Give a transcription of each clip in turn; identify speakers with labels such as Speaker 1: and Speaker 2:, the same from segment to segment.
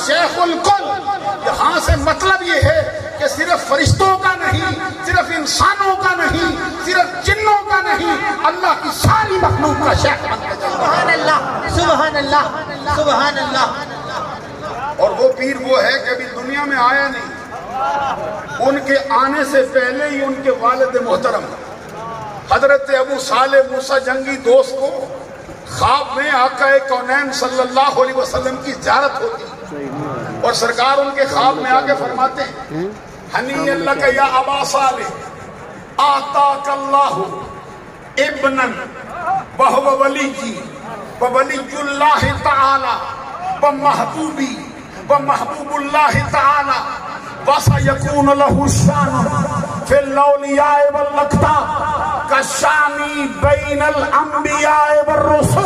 Speaker 1: شیخ الکل، یہاں سے مطلب یہ ہے کہ صرف فرشتوں کا نہیں، صرف انسانوں کا نہیں، صرف جنوں کا نہیں، اللہ کی ساری مخلوق کا شیخ بن کے جائے۔
Speaker 2: سبحان اللہ، سبحان اللہ، سبحان اللہ۔
Speaker 1: اور وہ پیر وہ ہے کہ ابھی دنیا میں آیا نہیں، ان کے آنے سے پہلے ہی ان کے والد محترم حضرت ابو صالح موسیٰ جنگی دوست کو خواب میں آقا کونین صلی اللہ علیہ وسلم کی زیارت ہوتی، اور سرکار ان کے خواب میں آگے فرماتے ہیں ہنی اللہ کا یا ابا صالح آتاک اللہ ابنا وہو ولی وولی اللہ تعالی ومحبوبی ومحبوب اللہ تعالی وَسَيَكُونُ لَهُ الشَّانُ فِي الْأَوْلِيَاءِ وَالْأَقْطَابِ كَالشَّامِ بَيْنَ الْأَنْبِيَاءِ وَالرُّسُلِ۔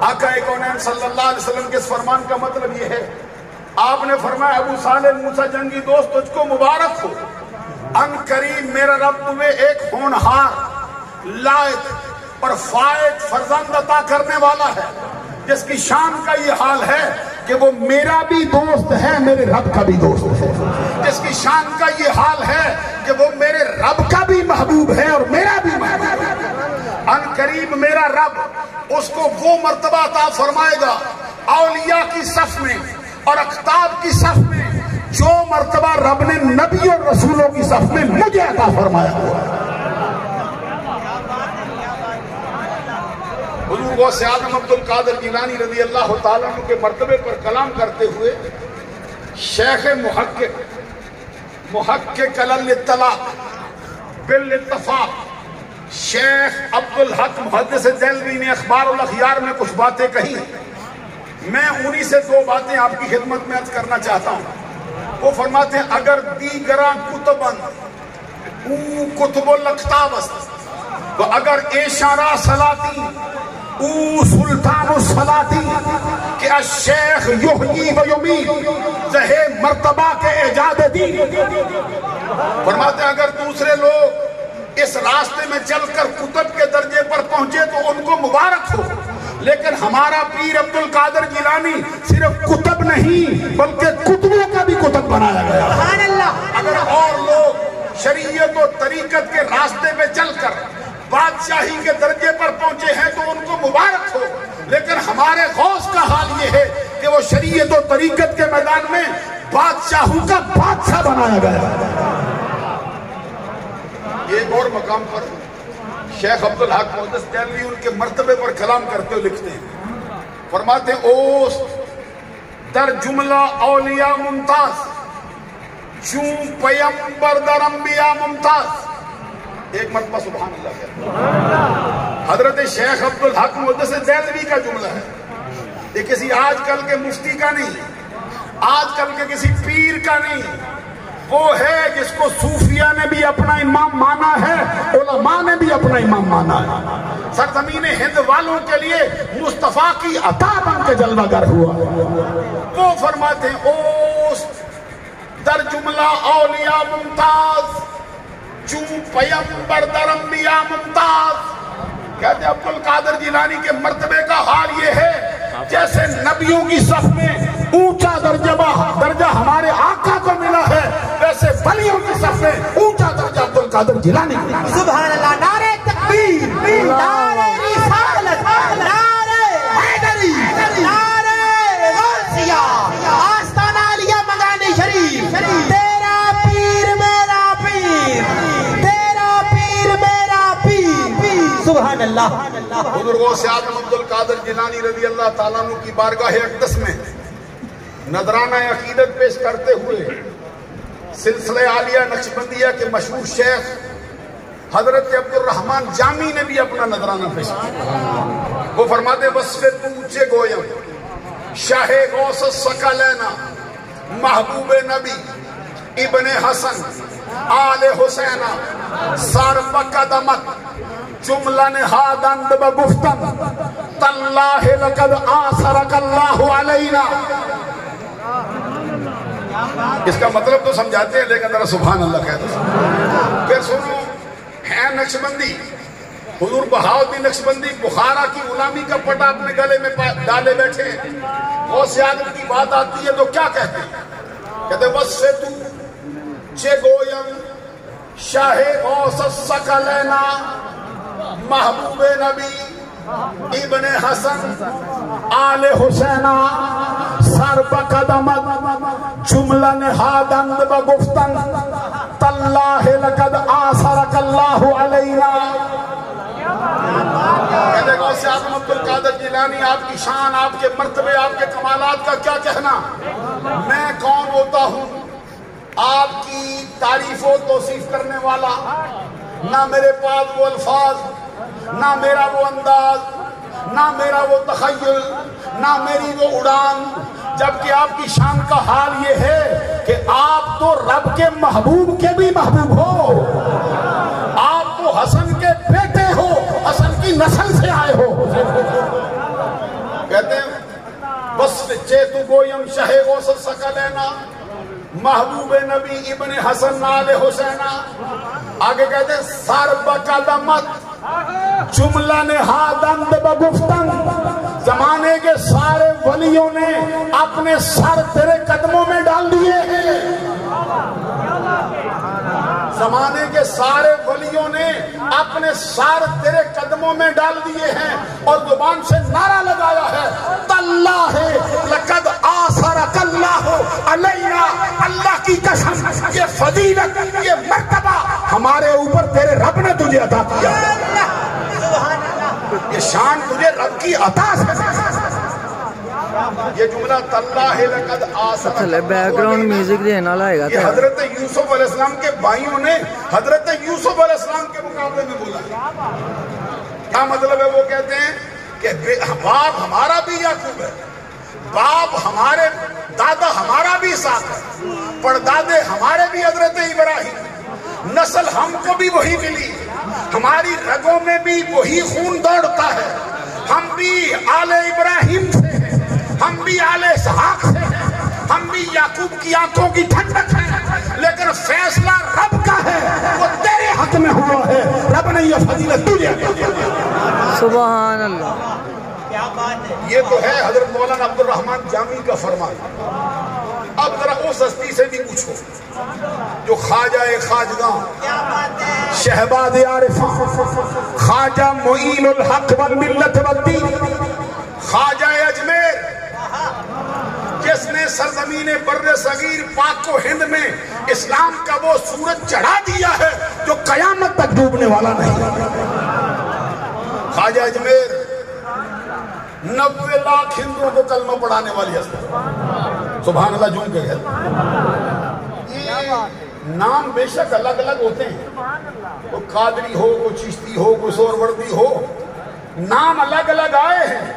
Speaker 1: آقا کونین صلی اللہ علیہ وسلم کے اس فرمان کا مطلب یہ ہے، آپ نے فرمایا ابو صالح موسیٰ جنگی دوست تجھ کو مبارک ہو، ان قریب میرا رب تمہیں ایک ہونہار لائق اور فائد فرزند عطا کرنے والا ہے، جس کی شان کا یہ حال ہے کہ وہ میرا بھی دوست ہے، میرے رب کا بھی دوست ہے، جس کی شان کا یہ حال ہے کہ وہ میرے رب کا بھی محبوب ہے اور میرا بھی محبوب ہے۔ ان قریب میرا رب اس کو وہ مرتبہ عطا فرمائے گا اولیاء کی صف میں اور اقطاب کی صف میں جو مرتبہ رب نے نبی اور رسولوں کی صف میں مجھے عطا فرمایا ہوا ہے۔ حضور غوث اعظم عبد القادر جیلانی رضی اللہ تعالیٰ عنہ کے مرتبے پر کلام کرتے ہوئے شیخ محقق الاطلاع بالاتفاق شیخ عبدالحق محدث دہلوی نے اخبار الاخیار میں کچھ باتیں کہی، میں انہی سے دو باتیں آپ کی خدمت میں عرض کرنا چاہتا ہوں۔ وہ فرماتے ہیں اگر دیگراں کتباً او کتب الاقطاب است و اگر ایشارہ صلاتی او سلطان الصلاتی کہ الشیخ یحیی و یمیت زہ مرتبہ کے ایجاد دین۔ فرماتے ہیں اگر دوسرے لوگ اس راستے میں چل کر کتب کے درجے پر پہنچے تو ان کو مبارک ہو، لیکن ہمارا پیر عبد القادر جیلانی صرف کتب نہیں بلکہ کتبوں کا بھی کتب بنایا گیا۔
Speaker 2: سبحان اللہ۔
Speaker 1: اگر اور لوگ شریعت و طریقت کے راستے پہ چل کر بادشاہی کے درجے پر پہنچے ہیں تو ان کو مبارک ہو، لیکن ہمارے غوث کا حال یہ ہے کہ وہ شریعت و طریقت کے میدان میں بادشاہوں کا بادشاہ بنایا گیا۔ ایک اور مقام پر شیخ عبدالحق محدث دہلوی ان کے مرتبے پر کلام کرتے ہوئے لکھتے ہیں، فرماتے ہیں اوست در جملہ اولیاء ممتاز چون پیمبر در انبیاء ممتاز۔ ایک مرتبہ سبحان اللہ کہتے حضرت شیخ عبدالحق محدث دہلوی کا جملہ ہے، یہ کسی آج کل کے مفتی کا نہیں، آج کل کے کسی پیر کا نہیں، وہ ہے جس کو صوفیہ نے بھی اپنا امام مانا ہے، علماء نے بھی اپنا امام مانا ہے۔ سرزمین ہند والوں کے لیے مصطفیٰ کی عطا بن کے جلوہ گر ہوا۔ وہ فرماتے ہیں اوست در جملہ اولیاء ممتاز چون پیمبر در انبیاء ممتاز۔ کہتے عبد القادر جیلانی کے مرتبے کا حال یہ ہے جیسے نبیوں کی صف میں اونچا درجہ ہمارے آقا کو ملا ہے، ویسے ولیوں کی صف میں اونچا درجہ عبد القادر جیلانی کو ملا۔
Speaker 2: سبحان اللہ۔ نعرہ تکبیر، نعرہ رسالت، نعرہ حیدری، نعرہ غوثیہ، آستانہ علیہ مغانی شریف، تیرا پیر میرا پیر، تیرا پیر میرا پیر۔ سبحان اللہ۔
Speaker 1: حضور غوث اعظم عبد القادر جیلانی رضی اللہ تعالیٰ عنہ کی بارگاہ اقدس میں نذرانہ عقیدت پیش کرتے ہوئے سلسلہ عالیہ نقشبندیہ کے مشہور شیخ حضرت عبد الرحمن جامی نے بھی اپنا نذرانہ پیش کیا۔ وہ فرماتے وصف پوچھے گویم شاہ غوث الثقلین محبوب نبی ابن حسن آل حسین سار بقدمت جملہ نہادند بگفتن تاللہ لقد آثرک اللہ علینا۔ اس کا مطلب تو سمجھاتے ہیں لیکن ذرا سبحان اللہ کہتے ہیں۔ پھر سنو ہے نقشبندی حضور بہاؤالدین نقشبندی بخارا کی غلامی کا پٹا اپنے گلے میں ڈالے بیٹھے ہیں، غوث اعظم کی بات آتی ہے تو کیا کہتے ہیں؟ کہتے بس سے تو چے گویم شاہ غوث الثقلین محبوب نبی ابن حسن آل حسینہ سر بقدمت جملہ نہادند بگفتن تاللہ لقد آثرک اللہ علینا۔ کہتے غوث اعظم عبدالقادر جیلانی، آپ کی شان، آپ کے مرتبے، آپ کے کمالات کا کیا کہنا؟ میں کون ہوتا ہوں آپ کی تعریف و توصیف کرنے والا؟ نہ میرے پاس وہ الفاظ، نہ میرا وہ انداز، نہ میرا وہ تخیل، نہ میری وہ اڑان، جبکہ آپ کی شان کا حال یہ ہے کہ آپ تو رب کے محبوب کے بھی محبوب ہو، آپ تو حسن کے بیٹے ہو، حسن کی نسل سے آئے ہو۔ کہتے ہیں بس چیتو گویم شاہ غوث الثقلین محبوب نبی ابن حسن آل حسینہ۔ آگے کہتے ہیں سر بقدمت جملہ نہادند بگفتن، زمانے کے سارے ولیوں نے اپنے سر تیرے قدموں میں ڈال دیے ہیں، زمانے کے سارے ولیوں نے اپنے سر تیرے قدموں میں ڈال دیے ہیں اور زبان سے نعرہ لگایا ہے تاللہ لقد آثرک اللہ علینا، اللہ کی قسم یہ فضیلت، یہ مرتبہ ہمارے اوپر تیرے رب نے تجھے عطا کیا، یہ شان تجھے رب کی عطا سے۔ یہ جملہ تاللہ لقد آثرک اللہ،
Speaker 3: بیک گراؤنڈ میوزک دینا لائے گا،
Speaker 1: یہ حضرت یوسف علیہ السلام کے بھائیوں نے حضرت یوسف علیہ السلام کے مقابلے میں بولا۔ کیا مطلب ہے؟ وہ کہتے ہیں کہ باپ ہمارا بھی یعقوب ہے، باپ ہمارے، دادا ہمارا بھی اسحاق ہے، پردادے ہمارے بھی حضرت ابراہیم، نسل ہم کو بھی وہی ملی، ہماری رگوں میں بھی وہی خون دوڑتا ہے، ہم بھی آل ابراہیم سے ہیں، ہم بھی آل اسحاق سے ہیں، ہم بھی یعقوب کی آنکھوں کی ٹھنڈک ہیں، لیکن فیصلہ رب کا ہے، وہ تیرے حق میں ہوا ہے، رب نے یہ فضیلت تجھے دی۔
Speaker 3: سبحان اللہ،
Speaker 1: یہ تو ہے حضرت مولانا عبدالرحمن جامی کا فرمان۔ اب ذرا اس ہستی سے بھی پوچھو جو خواجہ خواجگاں، شہباز عارفاں، خواجہ معین الحق والملت والدین، خواجہ اجمیر، جس نے سرزمین بر صغیر پاک و ہند میں اسلام کا وہ سورج چڑھا دیا ہے جو قیامت تک ڈوبنے والا نہیں۔ خواجہ اجمیر 90 لاکھ ہندوؤں کو کلمہ پڑھانے والی ہستی، سبحان اللہ جون کے گئے۔ یہ نام بے شک الگ الگ ہوتے ہیں، کوئی قادری ہو، کوئی چشتی ہو، کوئی سہروردی ہو، نام الگ الگ آئے ہیں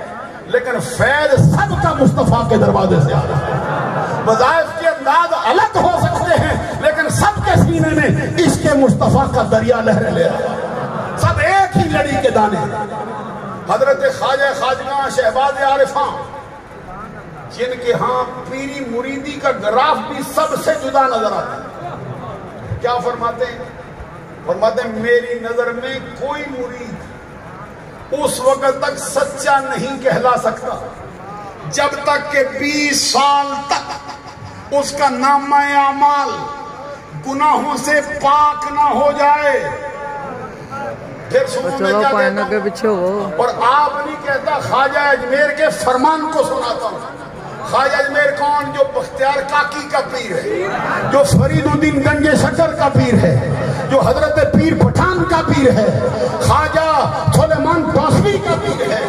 Speaker 1: لیکن فیض سب کا مصطفیٰ کے دروازے سے آ رہا ہے۔ وظائف کے انداز الگ ہو سکتے ہیں لیکن سب کے سینے میں عشق مصطفیٰ کا دریا لہر لے رہا ہے، سب ایک ہی لڑی کے دانے۔ حضرت خواجہ خواجگاں، شہباز عارفاں، جن کے ہاں پیری مریدی کا گراف بھی سب سے جدا نظر آتا ہے، کیا فرماتے ہیں؟ فرماتے ہیں میری نظر میں کوئی مرید اس وقت تک سچا نہیں کہلا سکتا جب تک کہ 20 سال تک اس کا نامہ اعمال گناہوں سے پاک نہ ہو جائے۔ پھر سنو میں کیا کہتا ہوں، اور آپ نہیں کہتا خواجہ اجمیر کے فرمان کو سناتا ہوں۔ خواجہ اجمیر کون؟ جو بختیار کاکی کا پیر ہے، جو فرید الدین گنج شکر کا پیر ہے، جو حضرت پیر پٹھان کا پیر ہے، خواجہ سلیمان توسوی کا پیر ہے،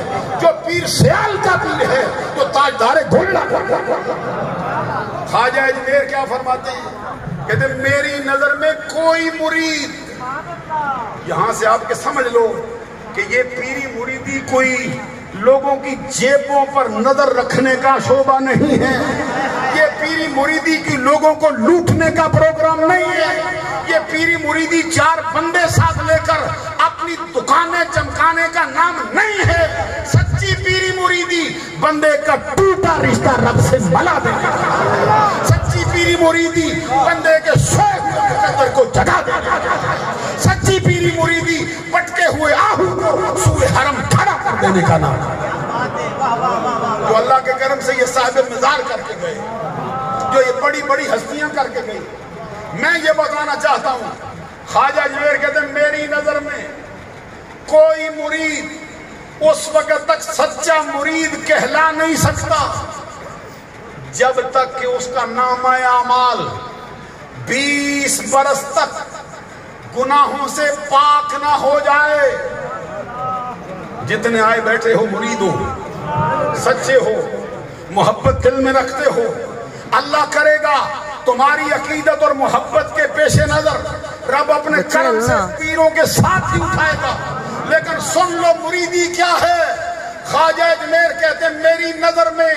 Speaker 1: جو پیر سیال کا پیر ہے، جو تاجدار گولڈا کا پیر ہے۔ خواجہ اجمیر کیا فرماتے ہیں؟ کہتے ہیں میری نظر میں کوئی مرید، یہاں سے آپ کے سمجھ لو کہ یہ پیری مریدی کوئی لوگوں کی جیبوں پر نظر رکھنے کا شعبہ نہیں ہے، یہ پیری مریدی کی لوگوں کو لوٹنے کا پروگرام نہیں ہے، یہ پیری مریدی 4 بندے ساتھ لے کر اپنی دکانیں چمکانے کا نام نہیں ہے۔ سچی پیری مریدی بندے کا ٹوٹا رشتہ رب سے ملا دینے کا، سچی پیری مریدی بندے کے سوئے ہوئے مقدر کو جگا دینے کا، سچی پیری مریدی پٹکے ہوئے آہو کو جانے کا نام جو اللہ کے کرم سے یہ صاحب مزار کر کے گئے، جو یہ بڑی بڑی ہستیاں کر کے گئی. میں یہ بتانا چاہتا ہوں، خواجہ اجمیر کہتے ہیں میری نظر میں کوئی مرید اس وقت تک سچا مرید کہلا نہیں سکتا جب تک کہ اس کا نامہ اعمال 20 برس تک گناہوں سے پاک نہ ہو جائے. جتنے آئے بیٹھے ہو مرید ہو، سچے ہو، محبت دل میں رکھتے ہو، اللہ کرے گا تمہاری عقیدت اور محبت کے پیش نظر رب اپنے کرم سے پیروں کے ساتھ ہی اٹھائے گا. لیکن سن لو مریدی کیا ہے. خواجہ اجمیر کہتے ہیں میری نظر میں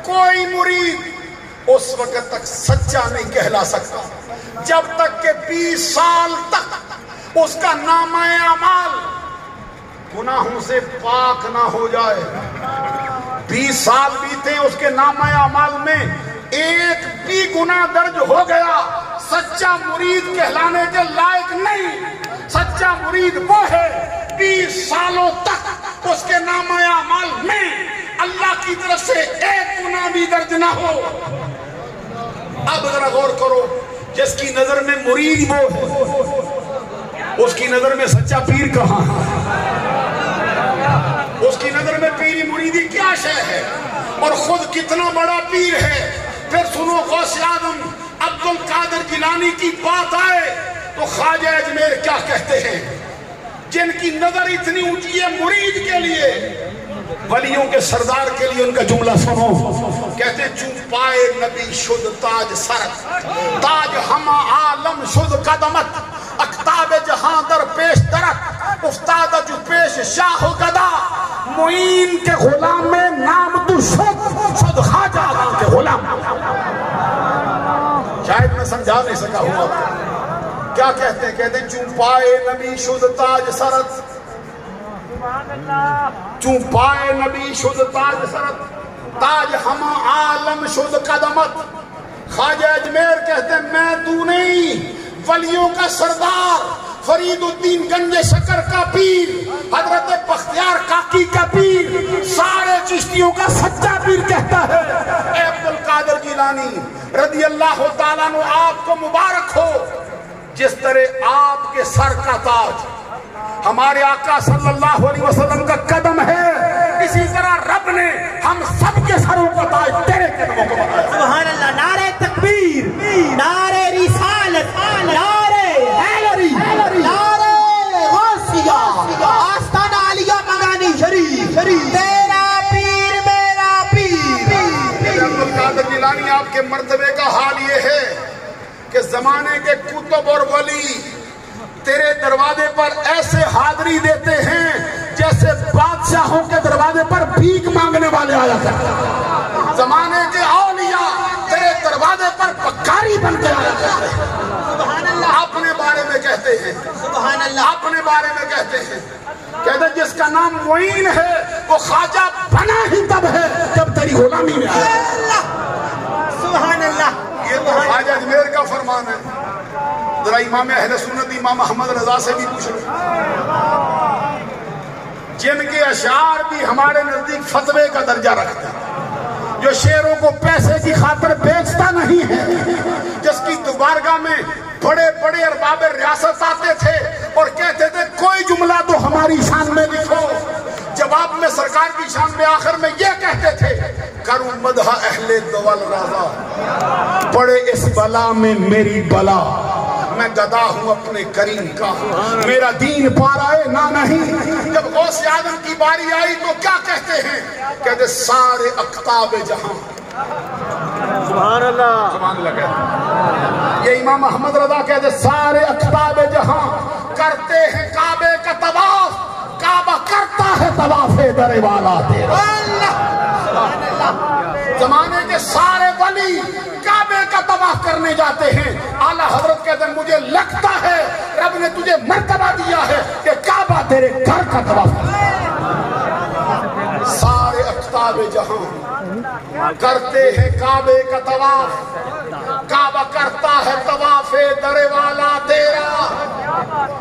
Speaker 1: کوئی مرید اس وقت تک سچا نہیں کہلا سکتا جب تک کہ 20 سال تک اس کا نامہ اعمال گناہوں سے پاک نہ ہو جائے. 20 سال بیتے اس کے نامہ اعمال میں ایک بھی گناہ درج ہو گیا، سچا مرید کہلانے کے لائق نہیں. سچا مرید وہ ہے 20 سالوں تک اس کے نامہ اعمال میں اللہ کی طرف سے ایک گناہ بھی درج نہ ہو. اب ذرا غور کرو، جس کی نظر میں مرید وہ ہے اس کی نظر میں سچا پیر کہاں ہے؟ اس کی نظر میں پیری مریدی کیا شے ہے؟ اور خود کتنا بڑا پیر ہے. پھر سنو غوث اعظم عبد القادر جیلانی کی بات آئے تو خواجہ اجمیر کیا کہتے ہیں؟ جن کی نظر اتنی اونچی ہے مرید کے لیے، ولیوں کے سردار کے لیے ان کا جملہ سنو. کہتے ہیں چون پائے نبی شد تاج سرت، تاج ہم عالم شد قدمت، اقتاب جہاں در پیش درت، افتاد جو پیش شاہ و گدا، معین کے غلام میں نام تو شد خواجہ آقا کے غلام. شاید میں سمجھا نہیں سکا ہوں آپ کو. کیا کہتے ہیں؟ کہتے ہیں چون پائے نبی شد تاج سرت، چون پائے نبی شد تاج سرت، تاج ہم عالم شد قدمت. خواجہ اجمیر کہتے ہیں میں تو نہیں، ولیوں کا سردار فرید الدین گنج شکر کا پیر، حضرت بختیار کاکی کا پیر، سارے چشتیوں کا سچا پیر کہتا ہے اے عبد القادر جیلانی رضی اللہ تعالیٰ عنہ آپ کو مبارک ہو. جس طرح آپ کے سر کا تاج ہمارے آقا صلی اللہ علیہ وسلم کا قدم ہے، اسی طرح رب نے ہم سب کے سروں کا تاج تیرے قدموں کو بنایا.
Speaker 2: سبحان اللہ. نعرہ تکبیر، نعرہ رسالت، نعرہ حیدری، نعرہ غوثیہ، آستانہ علیہ مدانی شریف، تیرا پیر میرا پیر.
Speaker 1: عبد القادر جیلانی آپ کے مرتبے کا حال یہ ہے کہ زمانے کے کتب اور ولی تیرے دروازے پر ایسے حاضری دیتے ہیں جیسے بادشاہوں کے دروازے پر بھیک مانگنے والے آیا کرتے ہیں. زمانے کے اولیاء تیرے دروازے پر پکاری بن کے آیا کرتے ہیں. اپنے بارے میں کہتے ہیں،
Speaker 2: سبحان اللہ.
Speaker 1: اپنے بارے میں کہتے ہیں، کہتے ہیں جس کا نام معین ہے وہ خواجہ بنا ہی تب ہے جب تیری غلامی میں آیا.
Speaker 2: سبحان اللہ.
Speaker 1: یہ تو خواجہ اجمیر کا فرمان ہے. ذرا امام اہل سنت امام احمد رضا سے بھی پوچھ لو، جن کے اشعار بھی ہمارے نزدیک فتوے کا درجہ رکھتے ہیں، جو شعروں کو پیسے کی خاطر بیچتا نہیں ہے، جس کی بارگاہ میں بڑے بڑے ارباب ریاست آتے تھے اور کہتے تھے کوئی جملہ تو ہماری شان میں لکھو. جواب میں سرکار کی شان میں آخر میں یہ کہتے تھے کروں مدح اہل دول رضا، پڑے اس بلا میں میری بلا، میں گدا ہوں اپنے کریم کا، میرا دین پارائے نہ نہیں. جب غوث اعظم کی باری آئی تو کیا کہتے ہیں؟ کہتے سارے اقطاب جہاں. سبحان اللہ. سبحان اللہ کہتے ہیں. یہ امام احمد رضا کہتے سارے اقطاب جہاں کرتے ہیں کعبے کا طواف، کعبہ کرتا ہے طواف در والا تیرا. زمانے کے سارے ولی کعبے کا طواف کرنے جاتے ہیں. اعلیٰ حضرت کہتے ہیں مجھے لگتا ہے رب نے تجھے مرتبہ دیا ہے کہ کعبہ تیرے گھر کا طواف کرتا ہے. سارے اقطاب جہاں کرتے ہیں کعبے کا طواف، کعبہ کرتا ہے طواف در والا تیرا.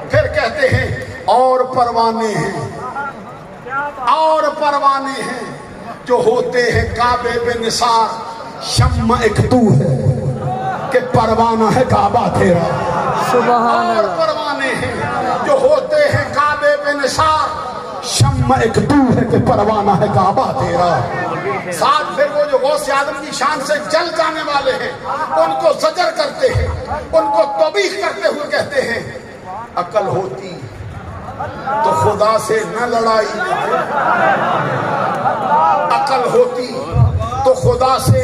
Speaker 1: پھر کہتے ہیں اور پروانے ہیں اور پروانے ہیں جو ہوتے ہیں کعبے پہ نثار، شمع ایک تو ہے کہ پروانہ ہے کعبہ تیرا۔
Speaker 3: سبحان
Speaker 1: اور
Speaker 3: اللہ۔
Speaker 1: پروانے ہیں جو ہوتے ہیں کعبے پہ نثار، شمع ایک تو ہے کہ پروانہ ہے کعبہ تیرا۔ ساتھ پھر وہ جو غوث اعظم کی شان سے جل جانے والے ہیں ان کو زجر کرتے ہیں، ان کو توبیخ کرتے ہوئے کہتے ہیں عقل ہوتی تو خدا سے نہ لڑائی لیتے، عقل ہوتی تو خدا سے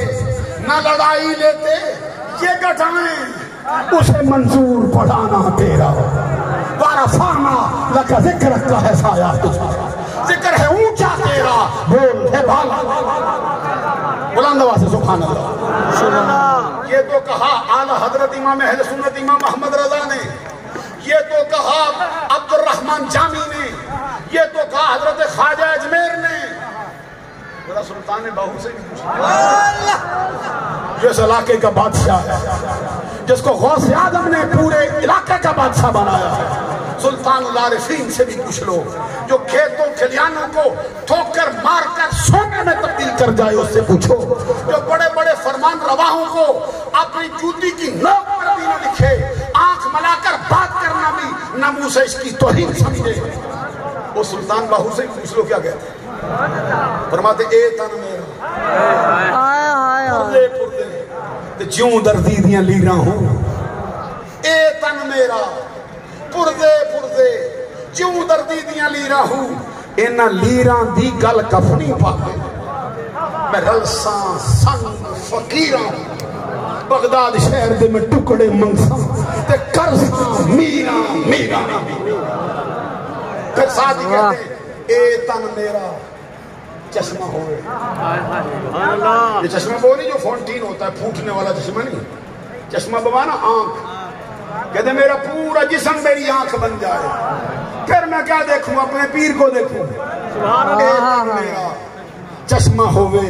Speaker 1: نہ لڑائی لیتے، یہ گٹائیں اسے منظور پڑھانا تیرا۔ وَرَفَعْنَا لَكَ ذِكْرَكَ ہے سایہ تجھا، ذکر ہے اونچا تیرا، بول ہے بالا، بلند آواز سے سبحان اللہ۔ یہ تو کہا اعلیٰ حضرت امام اہل سنت امام محمد رضا نے، یہ تو کہا عبد الرحمن جامی نے، یہ تو کہا حضرت خواجہ اجمیر نے۔ ذرا سلطان باہو سے بھی پوچھا، جس علاقے کا بادشاہ ہے، جس کو غوث اعظم نے پورے علاقے کا بادشاہ بنایا ہے، سلطان العارفین سے بھی پوچھ لو، جو کھیتوں کھلیانوں کو ٹھوکر مار کر سونے میں تبدیل کر جائے اس سے پوچھو، جو بڑے بڑے فرمان رواہوں کو اپنی جوتی کی نوک پر بھی نہ لکھے، آنکھ ملا کر بات کرنا بھی ناموس اس کی توہین سمجھے، وہ سلطان باہو سے پوچھ لو کیا کہتے ہیں۔ فرماتے اے تن میرا پردے پردے جیوں دردی دیاں لیراں ہوں، اے تن میرا پردے پردے جیوں دردی دیاں لیراں ہوں، اینا لیراں دی گل کفنی پاکے میں رلساں سنگ فقیراں بغداد شہر دے میں ٹکڑے منگساں تے کرساں میراں میراں۔ پھر ساتھ ہی کہتے ہیں اے تن میرا چشمہ ہوئے، یہ چشمہ وہ نہیں جو فونٹین ہوتا ہے پھوٹنے والا چشمہ نہیں، چشمہ بوانا آنکھ، کہتے ہیں میرا پورا جسم میری آنکھ بن جائے، پھر میں کیا دیکھوں اپنے پیر کو دیکھوں۔ اے تن میرا چشمہ ہوئے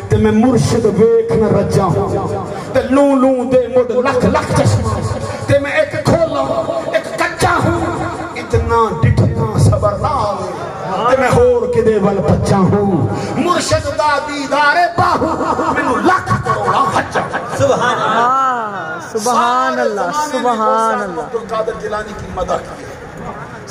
Speaker 1: تے میں مرشد ویکھ نہ رجا ہوں، تے لوں لوں دے مڈ لکھ لکھ چشمہ تے میں ایک کھولا ایک کچا ہوں، اتنا ڈٹھنا صبر نہ آوے تے میں ہور کدے ول بچا ہوں، مرشد دا دیدار باہو مینوں لکھ کروڑا حجا۔
Speaker 2: سبحان اللہ،
Speaker 3: سبحان اللہ، سبحان اللہ۔
Speaker 1: عبد القادر جیلانی کی مدح کی ہے،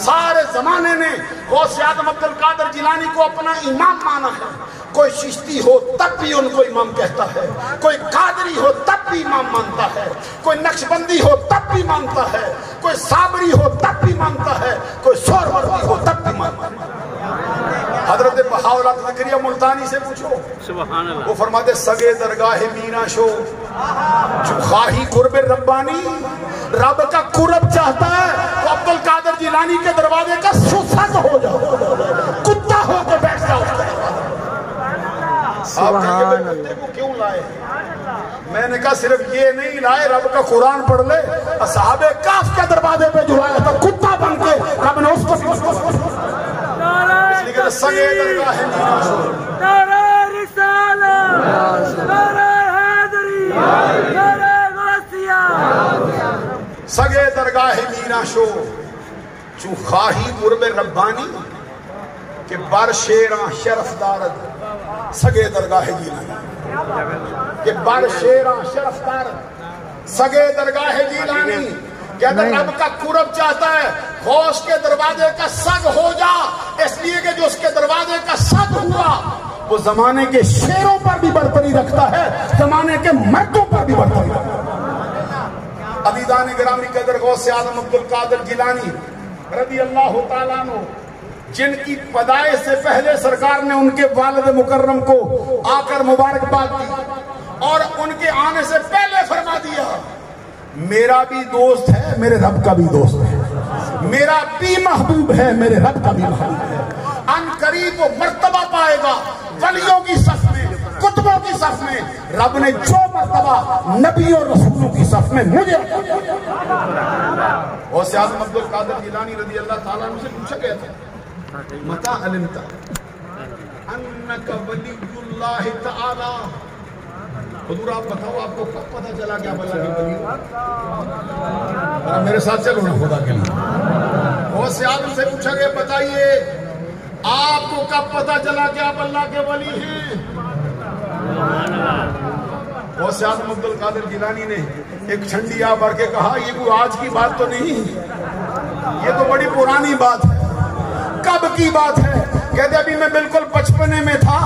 Speaker 1: سارے زمانے نے غوث اعظم عبد القادر جیلانی کو اپنا امام مانا ہے، کوئی چشتی ہو تب بھی ان کو امام کہتا ہے، کوئی قادری ہو تب بھی امام مانتا ہے، کوئی نقشبندی ہو تب بھی مانتا ہے، کوئی صابری ہو تب بھی مانتا ہے، کوئی سہروردی ہو تب بھی مانتا ہے۔ حضرت بہاءاللہ زکریا ملتانی سے پوچھو، وہ فرماتے سگے درگاہ مینا شو جو خواہی قرب ربانی، رب کا قرب چاہتا ہے تو عبد القادر جیلانی کے دروازے کا سسگ ہو جاؤ، کتا ہو کے بیٹھ جاؤ۔ آپ کہیں گے کتے کو کیوں لائے؟ میں نے کہا صرف یہ نہیں لائے، رب کا قرآن پڑھ لے، اصحاب کہف کے دروازے پہ جو آیا تھا کتا بن کے رب نے اس کو اس لیے کہ سگے درگاہ مینا شو،
Speaker 4: نعرہ رسالت، نعرہ حیدری، نعرہ غوثیہ،
Speaker 1: سگے درگاہ مینا شو چون خواہی قرب ربانی کہ بر شیراں شرف دارد سگے درگاہ جیلانی، کہ بر شیراں شرف دارد سگے درگاہ جیلانی، کہ اگر رب کا قرب چاہتا ہے غوث کے دروازے کا سگ ہو جا، اس لیے کہ جو اس کے دروازے کا سگ ہوا وہ زمانے کے شیروں پر بھی برتری رکھتا ہے، زمانے کے مردوں پر بھی برتری رکھتا ہے۔ عزیزان گرامی قدر غوث اعظم عبد القادر جیلانی رضی اللہ تعالیٰ عنہ، جن کی پیدائش سے پہلے سرکار نے ان کے والد مکرم کو آ کر مبارکباد دی اور ان کے آنے سے پہلے فرما دیا میرا بھی دوست ہے میرے رب کا بھی دوست ہے، میرا بھی محبوب ہے میرے رب کا بھی محبوب ہے، ان قریب وہ مرتبہ پائے گا ولیوں کی صف میں، کتبوں کی صف میں، رب نے جو مرتبہ نبی اور رسولوں کی صف میں مجھے غوث اعظم عبد القادر جیلانی رضی اللہ تعالیٰ عنہ سے پوچھا گیا تھا متا علمت انک ولی اللہ تعالی، حضور آپ بتاؤ آپ کو کب پتہ چلا کہ آپ اللہ کے ولی ہو؟ میرے ساتھ چلو نا خدا کے لیے۔ غوث اعظم سے پوچھا گیا بتائیے آپ کو کب پتا چلا کہ آپ اللہ کے ولی ہیں؟ غوث اعظم عبد القادر جیلانی نے ایک ٹھنڈیا بھر کے کہا یہ کوئی آج کی بات تو نہیں، یہ تو بڑی پرانی بات ہے۔ کب کی بات ہے؟ کہتے ابھی میں بالکل بچپنے میں تھا،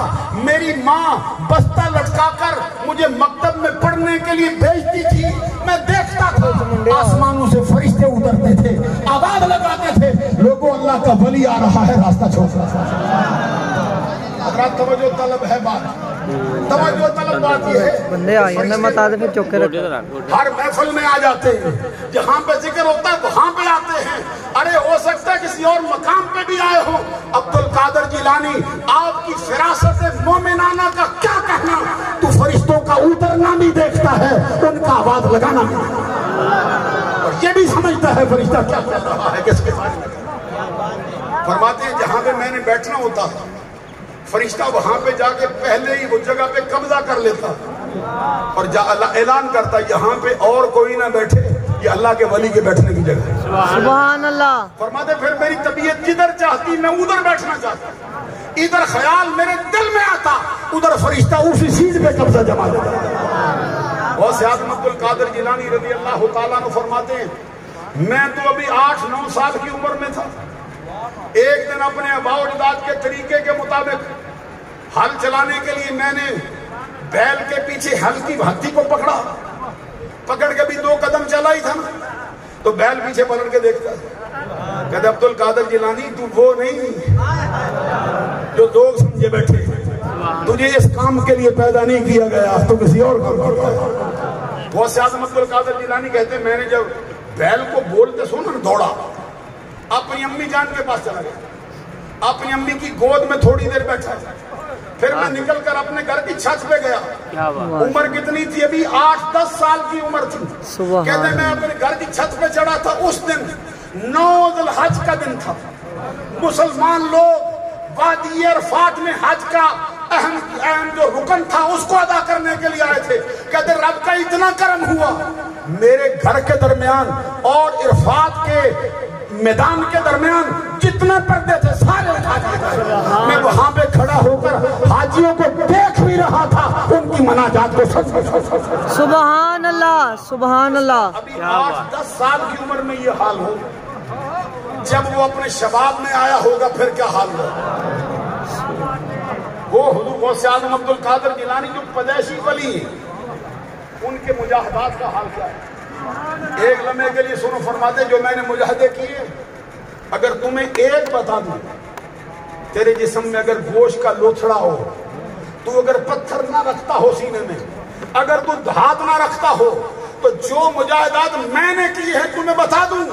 Speaker 1: میری ماں بستہ لٹکا کر مجھے مکتب میں پڑھنے کے لیے بھیجتی تھی، میں دیکھتا تھا آسمانوں سے فرشتے اترتے تھے، آواز لگاتے تھے لوگوں اللہ کا ولی آ رہا ہے، راستہ چھوڑ رہا۔ حضرات توجہ طلب ہے بات، توجہ طلب بات یہ ہے
Speaker 3: بندے آئے ہیں متا دے پھر چوکے رکھو،
Speaker 1: ہر محفل میں آ جاتے ہیں، جہاں پہ ذکر ہوتا ہے وہاں پہ آتے ہیں۔ ارے ہو سکتا ہے کسی اور مقام پہ بھی آئے ہوں۔ عبد القادر جیلانی آپ کی فراست مومنانہ کا کیا کہنا، تو فرشتوں کا اترنا بھی دیکھتا ہے، ان کا آواز لگانا بھی، اور یہ بھی سمجھتا ہے فرشتہ کیا کہہ رہا ہے کس کے بارے میں۔ فرماتے ہیں جہاں پہ میں نے بیٹھنا ہوتا فرشتہ وہاں پہ جا کے پہلے ہی وہ جگہ پہ قبضہ کر لیتا اور اعلان کرتا یہاں پہ اور کوئی نہ بیٹھے، یہ اللہ کے ولی کے بیٹھنے کی جگہ ہے۔
Speaker 3: سبحان اللہ۔
Speaker 1: فرماتے پھر میری طبیعت جدھر چاہتی میں ادھر بیٹھنا چاہتا، ادھر خیال میرے دل میں آتا ادھر فرشتہ اسی چیز پہ قبضہ جما دیتا۔ غوث اعظم عبد القادر جیلانی رضی اللہ تعالیٰ عنہ فرماتے ہیں میں تو ابھی 8-9 سال کی عمر میں تھا، ایک دن اپنے آباء و اجداد کے طریقے کے مطابق ہل چلانے کے لیے میں نے بیل کے پیچھے ہل کی ہتھی کو پکڑ کے بھی 2 قدم چلا ہی تھا نا، تو بیل پیچھے پلٹ کے دیکھتا کہتے عبد القادر جیلانی تو وہ نہیں جو لوگ سمجھے بیٹھے، تجھے اس کام کے لیے پیدا نہیں کیا گیا، تو کسی اور کام کرتا ہے۔ غوث اعظم عبد القادر جیلانی کہتے ہیں میں نے جب بیل کو بولتے سنا دوڑا، اپنی امی جان کے پاس چلا گیا، اپنی امی کی گود میں تھوڑی دیر بیٹھا، پھر میں نکل کر اپنے گھر کی چھت پہ گیا۔ عمر کتنی تھی؟ ابھی 8-10 سال کی عمر تھی۔ کہتے میں اپنے گھر کی چھت پہ چڑھا تھا، اس دن 9 ذی الحج کا دن تھا، مسلمان لوگ وادی عرفات میں حج کا اہم جو رکن تھا اس کو ادا کرنے کے لیے آئے تھے۔ کہتے رب کا اتنا کرم ہوا، میرے گھر کے درمیان اور عرفات کے میدان کے درمیان جتنے پردے تھے سارے اٹھا دیے گئے۔ میں وہاں پہ کھڑا ہو کر حاجیوں کو دیکھ بھی رہا تھا، ان کی مناجات کو
Speaker 3: سبحان اللہ سبحان اللہ۔
Speaker 1: ابھی 8-10 سال کی عمر میں یہ حال ہو، جب وہ اپنے شباب میں آیا ہوگا پھر کیا حال ہوگا۔ وہ حضور غوث اعظم عبد القادر جیلانی جو پیدائشی ولی ہیں، ان کے مجاہدات کا حال کیا ہے؟ ایک لمحے کے لیے سنو، فرماتے جو میں نے مجاہدے کیے، اگر تمہیں ایک بتا دوں، تیرے جسم میں اگر گوشت کا لوتھڑا ہو، تو اگر پتھر نہ رکھتا ہو سینے میں، اگر تو دھات نہ رکھتا ہو، تو جو مجاہدات میں نے کیے ہیں تمہیں بتا دوں،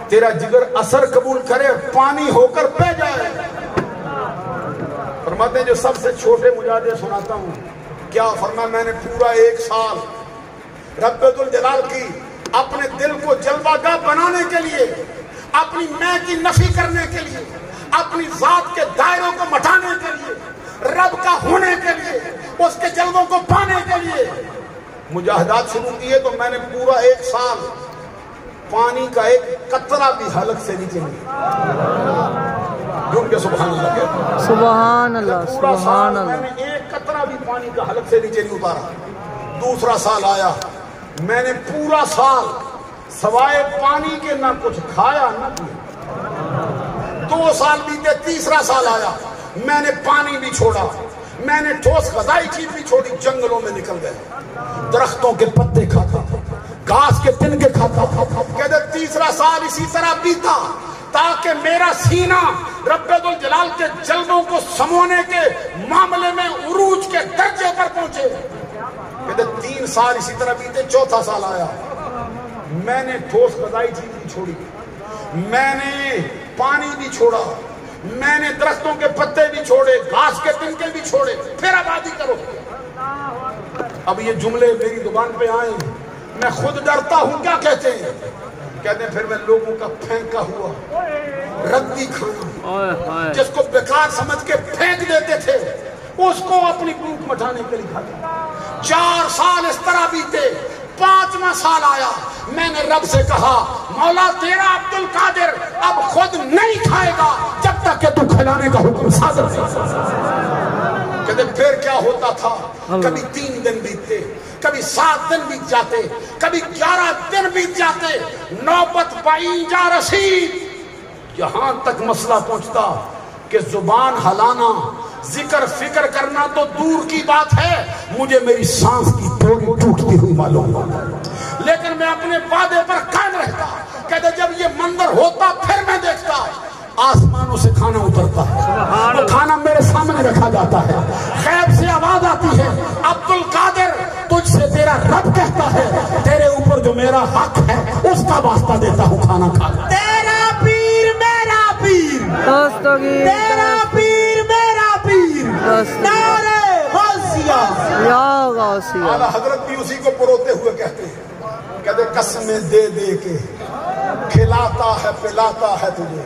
Speaker 1: تیرا جگر اثر قبول کرے، پانی ہو کر بہہ جائے۔ فرماتے ہیں جو سب سے چھوٹے مجاہدے سناتا ہوں، کیا فرمایا میں نے پورا 1 سال رب الجلال کی اپنے دل کو جلوہ گاہ بنانے کے لیے، اپنی میں کی نفی کرنے کے لیے، اپنی ذات کے دائروں کو مٹانے کے لیے، رب کا ہونے کے لیے، اس کے جلووں کو پانے کے لیے مجاہدات شروع کیے، تو میں نے پورا 1 سال پانی کا ایک قطرہ بھی حلق سے نیچے نہیں، کیونکہ سبحان اللہ کہتا ہے
Speaker 3: سبحان اللہ سبحان
Speaker 1: میں
Speaker 3: اللہ۔
Speaker 1: نے ایک قطرہ بھی پانی کا حلق سے نیچے نہیں اتارا۔ دوسرا سال آیا، میں نے پورا سال سوائے پانی کے نہ کچھ کھایا نہ پیا۔ 2 سال بیتے، تیسرا سال آیا، میں نے پانی بھی چھوڑا، میں نے ٹھوس غذائی چیز بھی چھوڑی، جنگلوں میں نکل گئے، درختوں کے پتے کھاتا، گھاس کے تنکے کھاتا۔ کہتے تیسرا سال اسی طرح بیتا تاکہ میرا سینہ رب الجلال کے جلووں کو سمونے کے معاملے میں عروج کے درجے پر پہنچے۔ کہتے 3 سال اسی طرح بیتے، چوتھا سال آیا، میں نے ٹھوس غذائی چیز بھی چھوڑی، میں نے پانی بھی چھوڑا، میں نے درختوں کے پتے بھی چھوڑے، گھاس کے تنکے بھی چھوڑے، پھر آبادی کرو۔ اب یہ جملے میری زبان پہ آئیں، میں خود ڈرتا ہوں کیا کہتے ہیں؟ کہتے ہیں پھر میں لوگوں کا پھینکا ہوا ردی کھانا، جس کو بیکار سمجھ کے پھینک دیتے تھے، اس کو اپنی بھوک مٹانے کے لیے کھاتا۔ 4 سال اس طرح بیتے، 5واں سال آیا، میں نے رب سے کہا مولا تیرا عبد القادر اب خود نہیں کھائے گا جب تک کہ تو کھلانے کا حکم صادر نہیں۔ کہتے پھر کیا ہوتا تھا، کبھی 3 دن بیتتے، کبھی 7 دن بیت جاتے، کبھی 11 دن بیت جاتے، نوبت بائی جا رسید، یہاں تک مسئلہ پہنچتا کہ زبان ہلانا، ذکر فکر کرنا تو دور کی بات ہے، مجھے میری سانس کی ڈوری ٹوٹتی ہوئی معلوم ہوتا، لیکن میں اپنے وعدے پر قائم رہتا۔ کہتے جب یہ منظر ہوتا پھر میں دیکھتا آسمانوں سے کھانا اترتا ہے، وہ کھانا میرے سامنے رکھا جاتا ہے، غیب سے آواز آتی ہے عبد القادر تجھ سے تیرا رب کہتا ہے تیرے اوپر جو میرا حق ہے اس کا واسطہ دیتا ہوں کھانا کھا۔
Speaker 2: تیرا پیر میرا پیر،
Speaker 3: دستگیر
Speaker 2: تیرا پیر میرا پیر، نعرہ غوثیہ
Speaker 3: یا غوثیہ۔
Speaker 1: اعلیٰ حضرت بھی اسی کو پروتے ہوئے کہتے ہیں، کہتے قسمیں دے دے کے کھلاتا ہے پلاتا ہے تجھے،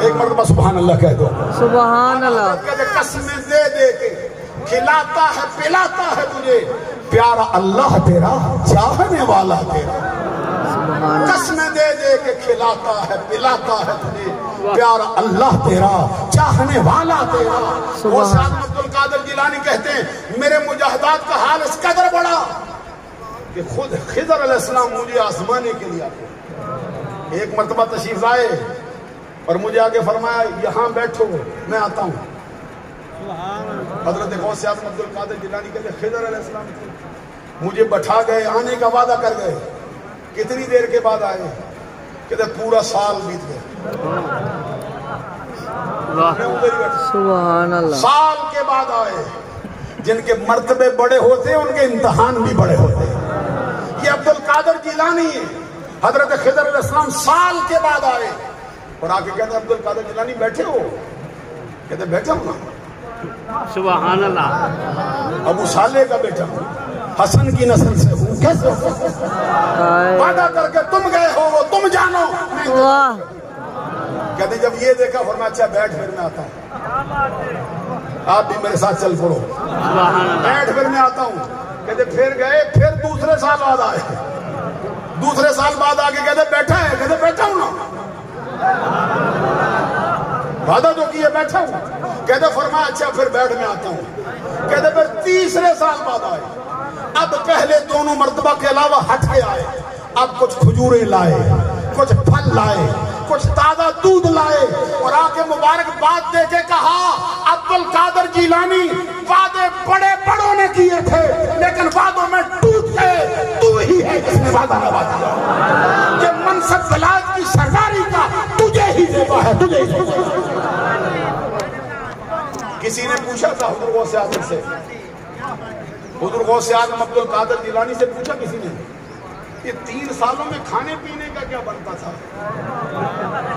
Speaker 1: ایک مرتبہ سبحان اللہ کہہ دو،
Speaker 3: سبحان اللہ۔
Speaker 1: کہتے قسمیں دے دے کے کھلاتا ہے پلاتا ہے تجھے، پیارا اللہ تیرا چاہنے والا تیرا، قسمیں دے دے کے کھلاتا ہے پلاتا ہے تجھے، پیارا اللہ تیرا چاہنے والا تیرا۔ وہ سعد عبد القادر جیلانی کہتے ہیں میرے مجاہدات کا حال اس قدر بڑا کہ خود خضر علیہ السلام مجھے آزمانے کے لیے آتے، ایک مرتبہ تشریف لائے اور مجھے آگے فرمایا یہاں بیٹھو میں آتا ہوں۔ حضرت غوث اعظم عبد القادر جیلانی کہتے خضر علیہ السلام مجھے بٹھا گئے، آنے کا وعدہ کر گئے، کتنی دیر کے بعد آئے؟ کہتے پورا سال بیت گئے،
Speaker 3: سبحان اللہ۔
Speaker 1: سال کے بعد آئے، جن کے مرتبے بڑے ہوتے ہیں ان کے امتحان بھی بڑے ہوتے ہیں، یہ عبد القادر جیلانی ہے۔ حضرت خضر علیہ السلام سال کے بعد آئے اور آ کے کہتے عبد القادر جیلانی بیٹھے ہو؟ کہتے بیٹھا ہوں نا،
Speaker 4: سبحان اللہ۔
Speaker 1: ابو صالح کا بیٹا ہوں، حسن کی نسل سے ہوں، کیسے وعدہ کر کے تم گئے ہو وہ تم جانو۔
Speaker 3: واہ،
Speaker 1: کہتے جب یہ دیکھا فرمایا اچھا بیٹھ پھر میں آتا ہوں، آپ بھی میرے ساتھ چل پڑو، بیٹھ پھر میں آتا ہوں۔ کہتے پھر گئے، پھر دوسرے سال بعد آئے، دوسرے سال بعد آگے کہتے بیٹھا ہے؟ کہتے بیٹھا ہوں نا، وعدہ جو کیا بیٹھا ہوں۔ کہتے فرمایا اچھا پھر بیٹھ میں آتا ہوں۔ کہتے پھر تیسرے سال بعد آئے، اب پہلے دونوں مرتبہ کے علاوہ ہٹ کے آئے، اب کچھ کھجوریں لائے، کچھ پھل لائے، کچھ تازہ دودھ لائے اور آ کے مبارکباد دے کے کہا عبد القادر جیلانی وعدے بڑے بڑوں نے کیے تھے لیکن وعدوں میں ٹوٹ گئے، تو ہی ہے جس نے وعدہ نبھایا، کہ منصب ولایت کی سرداری کا تجھے ہی دیتا ہے، تجھے ہی دیتا ہے۔ کسی نے پوچھا تھا حضور غوث اعظم سے، حضور غوث اعظم عبد القادر جیلانی سے پوچھا کسی نے یہ 3 سالوں میں کھانے پینے کا کیا بنتا تھا؟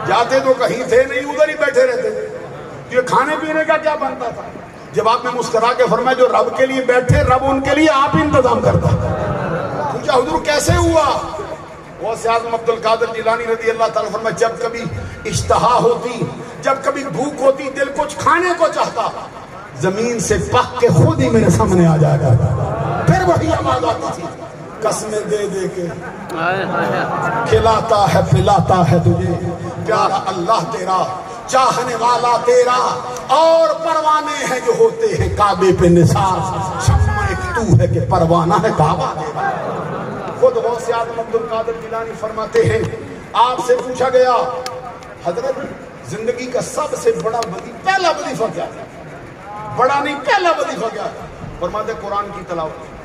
Speaker 1: جاتے تو کہیں تھے نہیں، ادھر ہی بیٹھے رہتے تھے، یہ کھانے پینے کا کیا بنتا تھا؟ جواب میں مسکرا کے فرمایا جو رب کے لیے بیٹھے رب ان کے لیے آپ انتظام کرتا۔ پوچھا حضور کیسے ہوا؟ غوث اعظم عبد القادر جیلانی رضی اللہ تعالیٰ فرمایا جب کبھی اشتہا ہوتی، جب کبھی بھوک ہوتی، دل کچھ کھانے کو چاہتا، زمین سے پک کے خود ہی میرے سامنے آ جائے گا، پھر وہی آواز آتی تھی قسمیں دے دے کے کھلاتا ہے پلاتا ہے تجھے، پیارا اللہ تیرا چاہنے والا تیرا، اور پروانے ہیں جو ہوتے ہیں کعبے پہ نثار، شمع ایک تو ہے کہ پروانہ ہے کعبہ تیرا۔ خود غوث اعظم عبد القادر جیلانی فرماتے ہیں آپ سے پوچھا گیا حضرت زندگی کا سب سے بڑا پہلا وظیفہ کیا ہے؟ بڑا نہیں پہلا وظیفہ کیا ہے؟ فرماتے قرآن کی تلاوت۔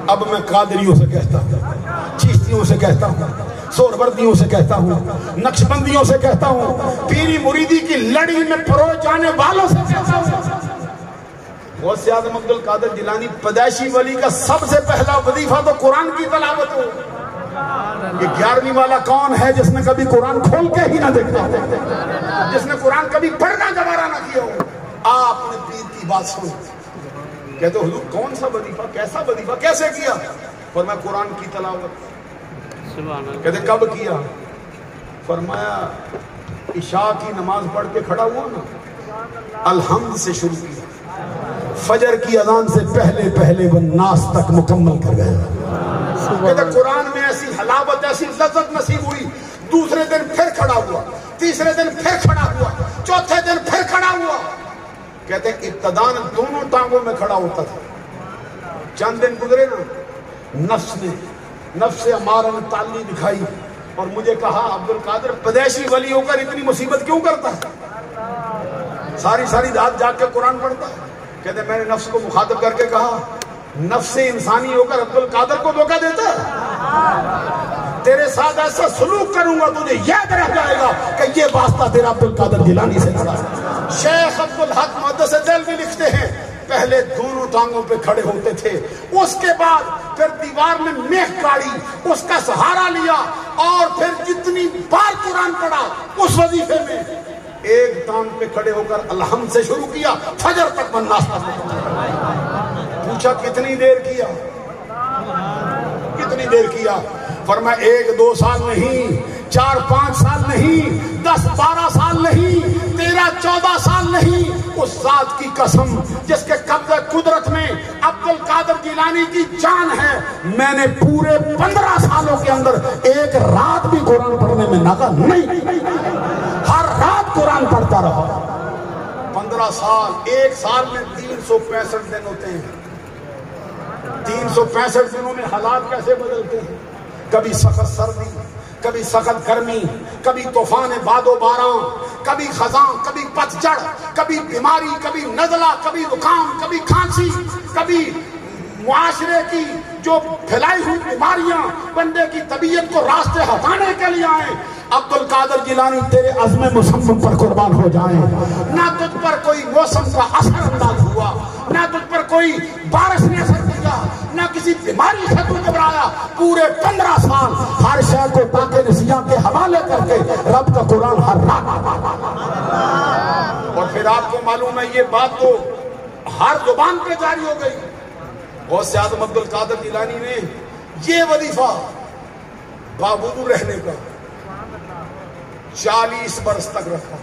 Speaker 1: اب میں قادریوں سے کہتا ہوں، چشتیوں سے کہتا ہوں، سہروردیوں سے کہتا ہوں، نقشبندیوں سے کہتا ہوں، پیری مریدی کی لڑی میں پروئے جانے والوں سے کہتا ہوں، غوث اعظم عبد القادر جیلانی پیدائشی ولی کا سب سے پہلا وظیفہ تو قرآن کی تلاوت ہو۔ یہ 11ویں والا کون ہے جس نے کبھی قرآن کھول کے ہی نہ دیکھا، جس نے قرآن کبھی پڑھنا گوارا نہ کیا ہو؟ آپ نے پیر کی بات سنی، کہتے حضور کون سا وظیفہ، کیسا وظیفہ، کیسے کیا؟ فرمایا قرآن کی تلاوت۔ کہتے کب کیا؟ فرمایا عشاء کی نماز پڑھ کے کھڑا ہوا نا، الحمد سے شروع کیا، فجر کی اذان سے پہلے پہلے وہ ناس تک مکمل کر گیا۔ کہتے قرآن میں ایسی حلاوت ایسی لذت نصیب ہوئی، دوسرے دن پھر کھڑا ہوا، تیسرے دن پھر کھڑا ہوا، چوتھے دن پھر کھڑا ہوا۔ کہتے ہیں ابتداً دونوں ٹانگوں میں کھڑا ہوتا تھا، چند دن گزرے نا، نفس امارہ نے تعلی دکھائی اور مجھے کہا عبد القادر پدیشی ولی ہو کر اتنی مصیبت کیوں کرتا ہے، ساری رات جاگ کے قرآن پڑھتا ہے۔ کہتے ہیں میں نے نفس کو مخاطب کر کے کہا نفس انسانی ہو کر عبد القادر کو دھوکہ دیتا ہے، تیرے ساتھ ایسا سلوک کروں گا تجھے یاد رہ جائے گا کہ یہ واسطہ تیرا عبد القادر جیلانی سے کھڑا ہے۔ شیخ عبد الحق محدث دہلوی لکھتے ہیں پہلے دونوں ٹانگوں پہ کھڑے ہوتے تھے، اس کے بعد پھر دیوار میں میخ کاڑی، اس کا سہارا لیا اور پھر جتنی بار قرآن پڑھا اس وظیفے میں ایک ٹانگ پہ کھڑے ہو کر الحمد سے شروع کیا، فجر تک والناس تک۔ پوچھا کتنی دیر کیا، کتنی دیر کیا؟ فرمایا 1-2 سال نہیں، 4-5 سال نہیں، 10-12 سال نہیں، 13-14 سال نہیں، اس ذات کی قسم جس کے قبضہ قدرت میں عبد القادر جیلانی کی جان ہے، میں نے پورے 15 سالوں کے اندر ایک رات بھی قرآن پڑھنے میں ناکا نہیں، ہر رات قرآن پڑھتا رہا۔ 15 سال، ایک سال میں 365 دن ہوتے ہیں، 365 دنوں میں حالات کیسے بدلتے ہیں، کبھی سخت سردی، کبھی سخت گرمی، کبھی طوفان باد و باران، کبھی خزاں، کبھی پتجھڑ، کبھی بیماری، کبھی نزلہ، کبھی زکام، کبھی کھانسی، کبھی معاشرے کی جو پھیلائی ہوئی بیماریاں بندے کی طبیعت کو راستے ہٹانے کے لیے آئیں۔ عبد القادر جیلانی تیرے عزم مصمم پر قربان ہو جائیں، نہ تجھ پر کوئی موسم کا اثر انداز ہوا، نہ تجھ پر کوئی بارش نے اثر کیا، نہ کسی بیماری سے تو گھبرایا، پورے 15 سال ہر شے کو تاکہ نسیاں کے حوالے کر کے رب کا قرآن ہر رات۔ اور پھر آپ کو معلوم ہے یہ بات تو ہر زبان پہ جاری ہو گئی، غوث اعظم عبد القادر جیلانی نے یہ وظیفہ باوضو رہنے کا 40 برس تک رکھا،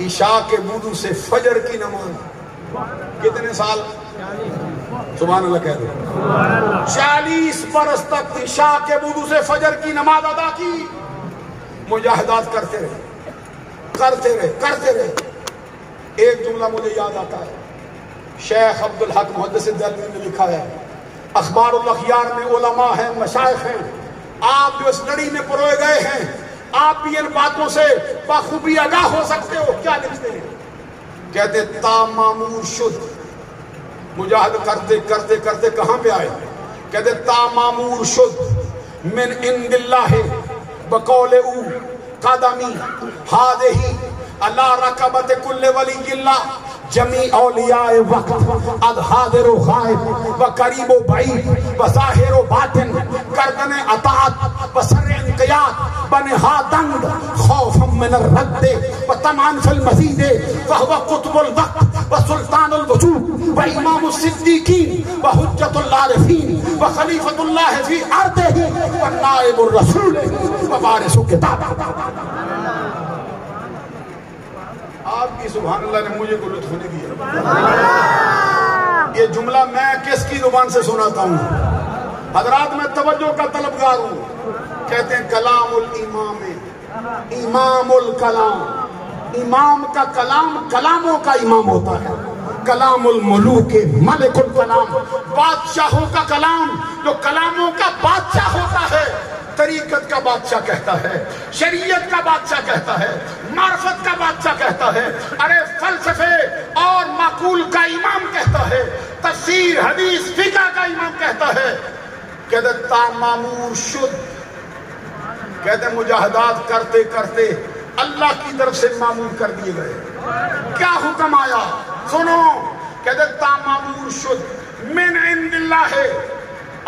Speaker 1: عشاء کے وضو سے فجر کی نماز، کتنے سال؟ سبحان اللہ کہہ دو، 40 برس تک عشاء کے وضو سے فجر کی نماز ادا کی، مجاہدات کرتے رہے، کرتے رہے، کرتے رہے۔ ایک جملہ مجھے یاد آتا ہے، شیخ عبد الحق محدث دہلوی نے لکھا ہے، اخبار الاخیار میں علماء ہیں، مشائخ ہیں، آپ جو اس لڑی میں پروئے گئے ہیں، آپ بھی ان باتوں سے بخوبی آگاہ ہو سکتے ہو۔ کیا لکھتے ہیں؟ کہتے تا معمور شد، مجاہد کرتے کرتے کرتے کہاں پہ آئے؟ کہتے تا معمور شد من عند اللہ بقول او قدمی ہادہی اللہ رکبت کل ولی اللہ جمیع اولیاء وقت از حاضر و غائب و قریب و بعید و ظاہر و باطن گردن اطاعت و سر انقیاد بنہادند خوفا من الرد و طمعا فی المزید وہو قطب الوقت و سلطان الوجود و امام الصدیقین و حجت العارفین و خلیفۃ اللہ فی ارضہ و نائب الرسول و وارث کتاب۔ آپ کی سبحان اللہ نے مجھے کو لطف نہیں دیا۔ یہ جملہ میں کس کی زبان سے سناتا ہوں؟ حضرات میں توجہ کا طلبگار ہوں۔ کہتے ہیں کلام الامام، امام الکلام، امام کا کلام کلاموں کا امام ہوتا ہے، کلام الملوک ملک الکلام، بادشاہوں کا کلام جو کلاموں کا بادشاہ ہوتا ہے، طریقت کا بادشاہ کہتا ہے، شریعت کا بادشاہ کہتا ہے، معرفت کا بادشاہ کہتا ہے، ارے فلسفے اور معقول کا امام کہتا ہے، تفسیر حدیث فقہ کا امام کہتا ہے۔ کہتے تا معمور شد، کہتے مجاہدات کرتے کرتے اللہ کی طرف سے معمور کر دیے گئے۔ کیا حکم آیا؟ سنو، کہتے تا معمور شد من عند اللہ،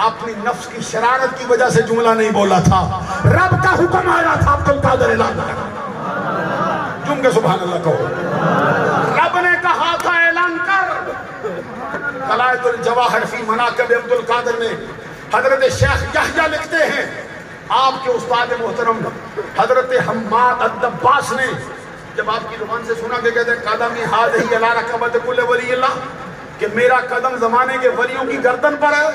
Speaker 1: اپنی نفس کی شرارت کی وجہ سے جملہ نہیں بولا تھا، رب کا حکم آیا تھا عبد القادر اعلان کر، جم کے سبحان اللہ کہو، رب نے کہا تھا اعلان کر۔ قلائد الجواہر فی مناقب عبد القادر میں حضرت شیخ یحییٰ لکھتے ہیں، آپ کے استاد محترم حضرت حماد الدباس نے جب آپ کی زبان سے سنا کہ کہتے ہیں قدمی ہادہی علی رکبت کل ولی اللہ، کہ میرا قدم زمانے کے ولیوں کی گردن پر ہے؟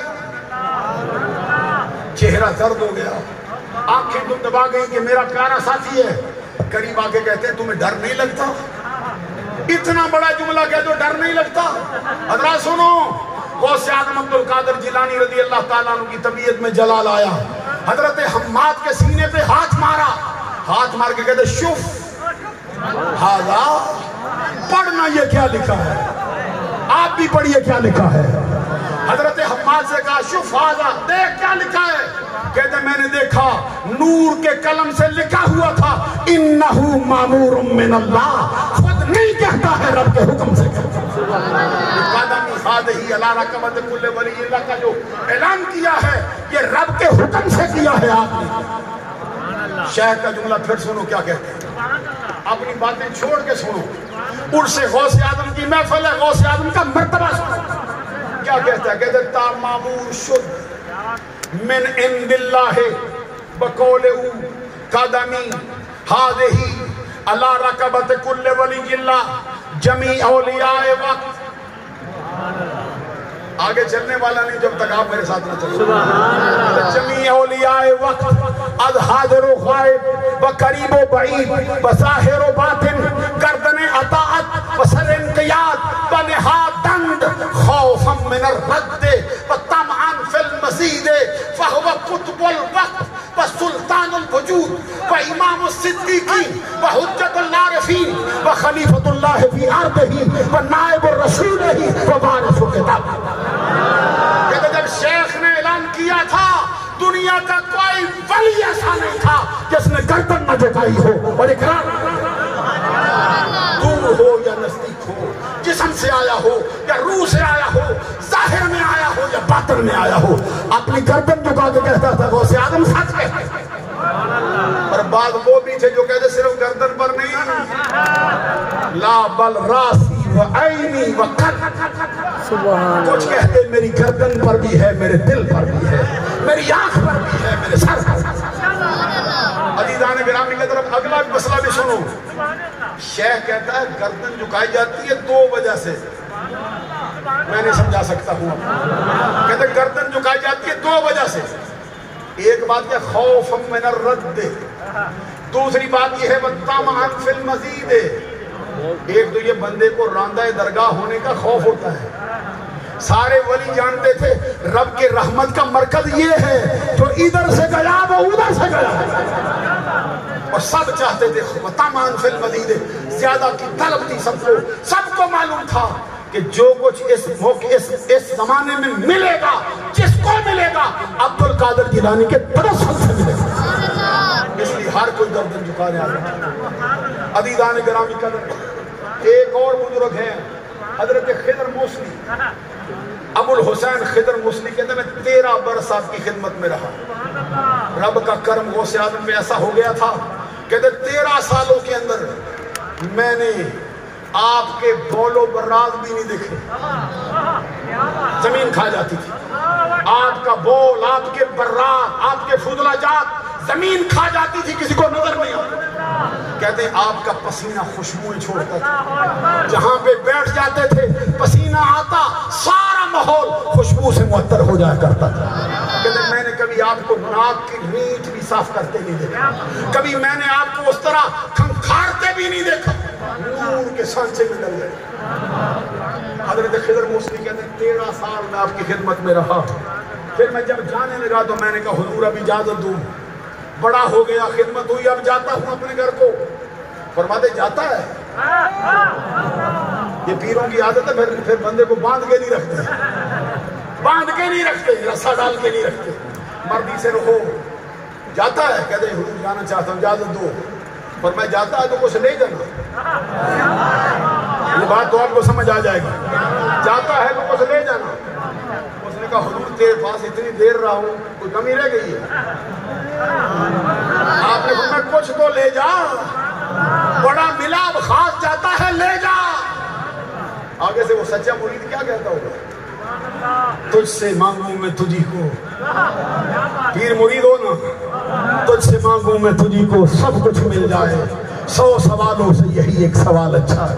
Speaker 1: چہرہ زرد ہو گیا، آنکھیں تم دبا گئی کہ میرا پیارا ساتھی ہے. قریب آ کے کہتے ہیں تمہیں ڈر نہیں لگتا؟ اتنا بڑا جملہ کہہ دو ڈر نہیں لگتا. حضرات سنو، غوث اعظم عبد القادر جیلانی رضی اللہ تعالیٰ عنہ کی طبیعت میں جلال آیا. حضرت حماد کے سینے پہ ہاتھ مارا، ہاتھ مار کے کہتے شوف ہاذا، پڑھنا یہ کیا لکھا ہے، آپ بھی پڑھیے کیا لکھا ہے. حضرت حماد سے کہا شوف ہاذا، دیکھ کیا لکھا ہے. کہتے میں نے دیکھا نور کے قلم سے لکھا ہوا تھا انہو مامور من اللہ، خود نہیں کہتا ہے رب کے حکم سے کہتا. قدمی ہی علی رقبۃ کل ولی اللہ کا جو اعلان کیا ہے یہ رب کے حکم سے کیا ہے آپ نے. شیخ کا جملہ پھر سنو کیا کہتے ہیں، اپنی باتیں چھوڑ کے سنو. عرس غوث اعظم کی محفل ہے، غوث اعظم کا مرتبہ سنو. کیا کہتا ہے، کہتا ہے تا مامور شد من عند اللہ بقولہ قدمی ہذہ علی رقبۃ کل ولی اللہ جمیع اولیاء وقت. آگے چلنے والا نہیں جب تک آپ میرے ساتھ نہ چلو. جمیع اولیاء وقت از حاضر و غائب و قریب و بعید و ظاہر و باطن گردن اطاعت و سر انقیاد و نہادند خوفا من الرد و طمعا فی المزید فہو قطب الوقت و سلطان الوجود و امام الصدیقین و حجت العارفین و خلیفۃ اللہ فی ارضہ و نائب الرسول و وارث کتاب. کہتے جب شیخ نے اعلان کیا تھا دنیا کا کوئی ولی ایسا نہیں تھا جس نے گردن نہ جھکائی ہو اور اقرار دور ہو یا نزدیک ہو، جسم سے آیا ہو یا روح سے آیا ہو، ظاہر میں آیا ہو یا باطن میں آیا ہو، اپنی گردن جھکا کے کہتا تھا غوث اعظم سچ کہتے. اور بعد وہ بھی تھے جو کہتے صرف گردن پر نہیں، لا بل راسی و عینی و قلب. کچھ کہتے میری گردن پر بھی ہے، میرے دل پر بھی ہے، میری آنکھ پر بھی ہے، میرے سر پر بھی ہے. عزیزان گرامی کی طرف اگلا مسئلہ بھی سنو. شیخ کہتا ہے گردن جھکائی جاتی ہے دو وجہ سے، میں نہیں سمجھا سکتا ہوں. کہتے ہیں گردن جھکائی جاتی ہے دو وجہ سے. ایک بات ہے خوف من الرد، دوسری بات یہ ہے طمعا فی المزید. ایک تو یہ بندے کو راندہ درگاہ ہونے کا خوف ہوتا ہے. سارے ولی جانتے تھے رب کے رحمت کا مرکز یہ ہے جو ادھر سے گیا وہ ادھر سے گیا، اور سب چاہتے تھے طمعا فی المزید، زیادہ کی طلب تھی سب کو معلوم تھا کہ جو کچھ اس زمانے میں ملے گا، جس کو ملے گا عبد القادر جیلانی کے ترسل سے ملے گا. اس لیے ہر کوئی گردن جھکانے آ رہا. عزیزان گرامی قدر ایک اور بزرگ ہیں حضرت خضر موصلی، ابو الحسین خضر موصلی. کہتے ہیں میں 13 برس آپ کی خدمت میں رہا. رب کا کرم غوث اعظم میں ایسا ہو گیا تھا. کہتے 13 سالوں کے اندر میں نے آپ کے بول و براز بھی نہیں دیکھے. زمین کھا جاتی تھی، آپ کا بول، آپ کے براز، آپ کے فضلہ جات زمین کھا جاتی تھی، کسی کو نظر نہیں آتا. کہتے ہیں آپ کا پسینہ خوشبوئیں چھوڑتا تھا، جہاں پہ بیٹھ جاتے تھے پسینہ آتا، سارا ماحول خوشبو سے معطر ہو جایا کرتا تھا. کہتے ہیں میں نے کبھی آپ کو ناک کی ریٹ بھی صاف کرتے نہیں دیکھا، کبھی میں نے آپ کو اس طرح کھنکھارتے بھی نہیں دیکھا. نور کے سانچے میں ڈل گئے. حضرت خضر موصلی کہتے ہیں 13 سال میں آپ کی خدمت میں رہا. پھر میں جب جانے لگا تو میں نے کہا حضور اب اجازت دوں، بڑا ہو گیا، خدمت ہوئی، اب جاتا ہوں اپنے گھر کو. فرماتے جاتا ہے. یہ پیروں کی عادت ہے، پھر بندے کو باندھ کے نہیں رکھتے، رسا ڈال کے نہیں رکھتے، مردی سے رہو. جاتا ہے، کہتے ہیں حضور جانا چاہتا ہوں، اجازت دو. پر میں جاتا ہے تو کچھ لے جانا. یہ بات تو آپ کو سمجھ آ جائے گی. جاتا ہے تو کچھ لے جانا. اس نے کہا حضور تیرے پاس اتنی دیر رہا ہوں، کوئی کمی رہ گئی ہے؟ آپ نے فرمایا کچھ تو لے جا، بڑا ملا اب خاص جاتا ہے، لے جا. آگے سے وہ سچا مرید کیا کہتا ہوگا؟ تجھ سے مانگوں میں تجھی کو، پیر مرید ہو نا، تجھ سے مانگوں میں تجھی کو سب کچھ مل جائے، 100 سوالوں سے یہی ایک سوال اچھا ہے.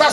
Speaker 1: 10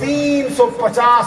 Speaker 1: 350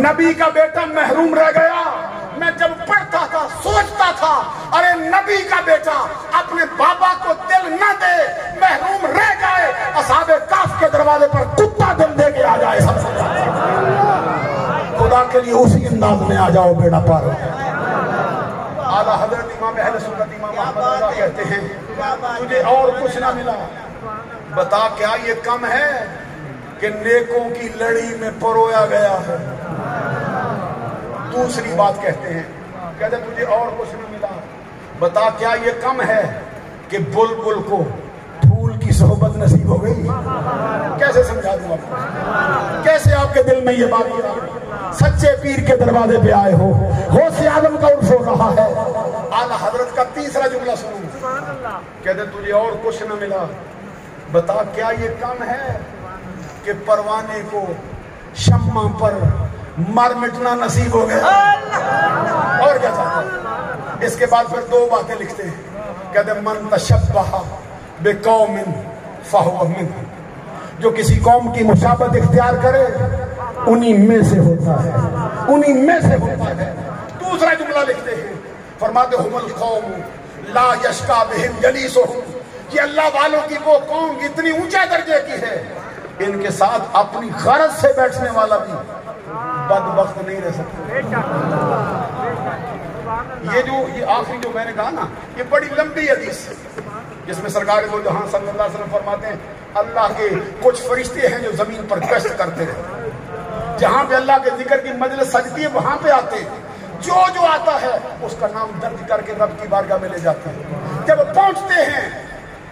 Speaker 1: نبی کا بیٹا محروم رہ گیا. میں جب پڑھتا تھا سوچتا تھا ارے نبی کا بیٹا اپنے بابا کو دل نہ دے, محروم رہ جائے, اصحاب کہف کے دروازے پر کتا دل دے کے آ جائے. سب سے خدا کے لیے اسی انداز میں آ جاؤ بیڑا پار. اعلیٰ حضرت امام اہل سنت امام احمد رضا کہتے ہیں تجھے اور کچھ نہ ملا, بتا کیا یہ کم ہے کہ نیکوں کی لڑی میں پرویا گیا ہے. دوسری بات کہتے ہیں, کہتے تجھے اور کچھ نہ ملا, بتا کیا یہ کم ہے کہ بلبل کو پھول کی صحبت نصیب ہو گئی. کیسے سمجھا دوں آپ کو, کیسے آپ کے دل میں یہ بات آ گئی؟ سچے پیر کے دروازے پہ آئے ہو, غوث اعظم کا عرف ہو رہا ہے. اعلیٰ حضرت کا تیسرا جملہ سنو, کہتے تجھے اور کچھ نہ ملا, بتا کیا یہ کم ہے کہ پروانے کو شمع پر مر مٹنا نصیب ہو گیا. اور کیا چاہتا ہے؟ اس کے بعد پھر دو باتیں لکھتے ہیں, کہتے من تشبہ بقوم فہو منہم, جو کسی قوم کی مشابہت اختیار کرے انہی میں سے ہوتا ہے, انہی میں سے ہوتا ہے. دوسرا جملہ لکھتے ہیں, فرماتے ہم القوم لا یشکا بہم جلیسہم, کہ اللہ والوں کی وہ قوم اتنی اونچے درجے کی ہے ان کے ساتھ اپنی غرض سے بیٹھنے والا بھی بدبخت نہیں رہ سکتا. یہ آخری جو میں نے کہا نا, یہ بڑی لمبی حدیث جس میں سرکار دو جہاں صلی اللہ علیہ وسلم فرماتے ہیں اللہ کے کچھ فرشتے ہیں جو زمین پر گشت کرتے ہیں, جہاں پہ اللہ کے ذکر کی مجلس سجتی ہے وہاں پہ آتے ہیں, جو آتا ہے اس کا نام درج کر کے رب کی بارگاہ میں لے جاتے ہیں. جب پہنچتے ہیں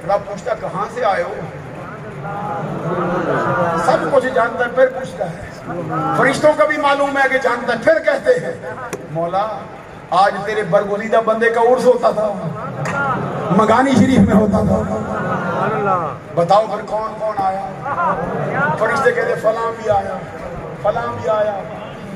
Speaker 1: رب پوچھتا کہاں سے آئے ہو, سب کچھ جانتا ہے, پھر پوچھتا ہے. فرشتوں کا بھی معلوم ہے کہ جانتا ہے, پھر کہتے ہیں مولا آج تیرے برگزیدہ بندے کا عرس ہوتا تھا, مگانی شریف میں ہوتا تھا, بتاؤ پھر کون کون آیا. فرشتے کہتے فلاں بھی آیا, فلاں بھی آیا,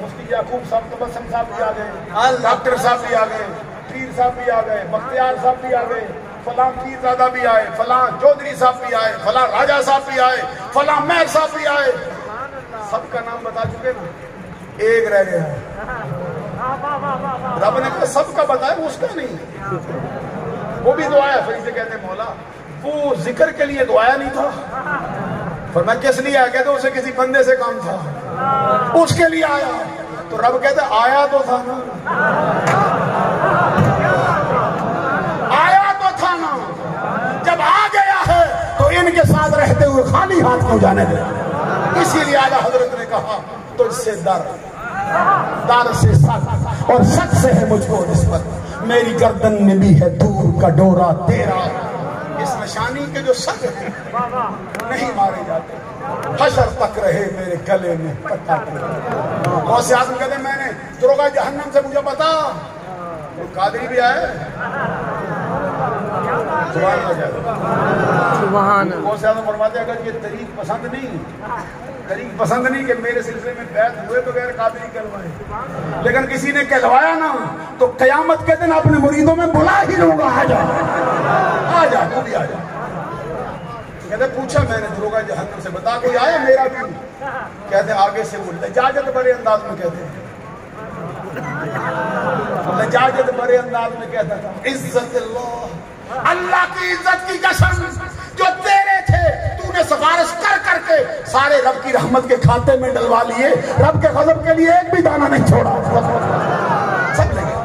Speaker 1: مفتی یعقوب صاحب تبسم صاحب بھی آ گئے, ڈاکٹر صاحب بھی آ گئے, پیر صاحب بھی آ گئے, بختیار صاحب بھی آ گئے, فلاں پیر زادہ بھی آئے, فلاں چودھری صاحب بھی آئے, فلاں راجہ صاحب بھی آئے, فلاں مہر صاحب بھی آئے. سب کا نام بتا چکے نا, ایک رہ گیا. رب نے کہا سب کا بتایا, اس کا نہیں. وہ بھی دعایا. فرشتے کہتے ہیں مولا وہ ذکر کے لیے دعایا نہیں تھا. فرمایا کس لیے آیا؟ کہتے اسے کسی بندے سے کام تھا, اس کے لیے آیا. تو رب کہتے آیا تو تھا نا, آیا تو تھا نا, جب آ گیا ہے تو ان کے ساتھ رہتے ہوئے خالی ہاتھ کیوں جانے دے. اسی لیے اعلیٰ حضرت نے کہا تجھ سے در سے سچ اور سچ سے ہے مجھ کو نسبت, میری گردن میں بھی ہے دور کا ڈورا تیرا. اس نشانی کے جو سچ ہیں نہیں مارے جاتے, حشر تک رہے میرے گلے میں پٹا تیرا. بہت سے آدمی کہتے ہیں میں نے دروغہ جہنم سے مجھے بتا, وہ قادری بھی آئے بہت سے آدمی فرماتے ہیں اگر یہ طریق پسند نہیں کہ میرے سلسلے میں بیعت ہوئے بغیر قادری کہلوائے, لیکن کسی نے کہلوایا نا تو قیامت کے دن اپنے مریدوں میں بلا ہی لوں گا, آ جا تو بھی آ جا. کہتے پوچھا میں نے دروغہ جہنم سے بتا کوئی آیا میرا بھی, کہتے آگے سے وہ لجاجت بڑے انداز میں کہتے ہیں, لجاجت بڑے انداز میں کہتا تھا عزت اللہ کی عزت کی قسم جو تیرے تھے تو نے سفارش کر کے سارے رب کی رحمت کے کھاتے میں ڈلوا لیے, رب کے غضب کے لیے ایک بھی دانہ نہیں چھوڑا. سب لگے.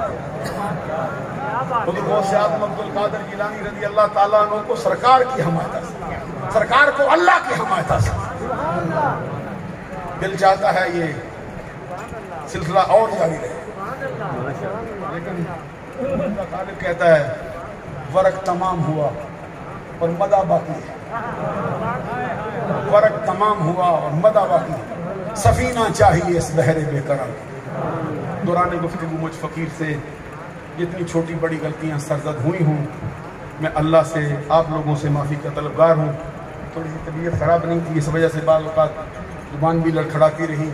Speaker 1: حضرت غوث اعظم عبد القادر جیلانی رضی اللہ تعالیٰ عنہ کو سرکار کی حمایت سے, سرکار کو اللہ کی حمایت سے. دل چاہتا ہے یہ سلسلہ اور جاری رہے, لیکن طالب کہتا ہے ورق تمام ہوا اور مدہ باقی ہے, ورق تمام ہوا اور مدہ باقی ہے, سفینہ چاہیے اس بحر بے قرار. دوران گفتگو مجھ فقیر سے جتنی چھوٹی بڑی غلطیاں سرزد ہوئی ہوں, میں اللہ سے آپ لوگوں سے معافی کا طلبگار ہوں. تھوڑی سی طبیعت خراب نہیں تھی, اس وجہ سے بعض اوقات زبان بھی لڑکھڑاتی رہی,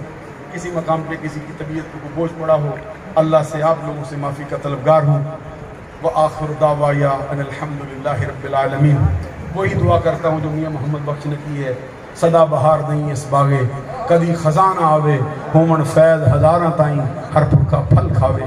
Speaker 1: کسی مقام پہ کسی کی طبیعت کو بوجھ پڑا ہو. اللہ سے آپ لوگوں سے معافی کا طلبگار ہوں. وآخر دعوایا ان الحمدللہ رب العالمین. وہی دعا کرتا ہوں جو میاں محمد بخش نے کی ہے, صدا بہار نہیں اس باغے کدی خزانہ آوے ہومن فیض ہزاراں تائیں ہر پھکا پھل کھاوے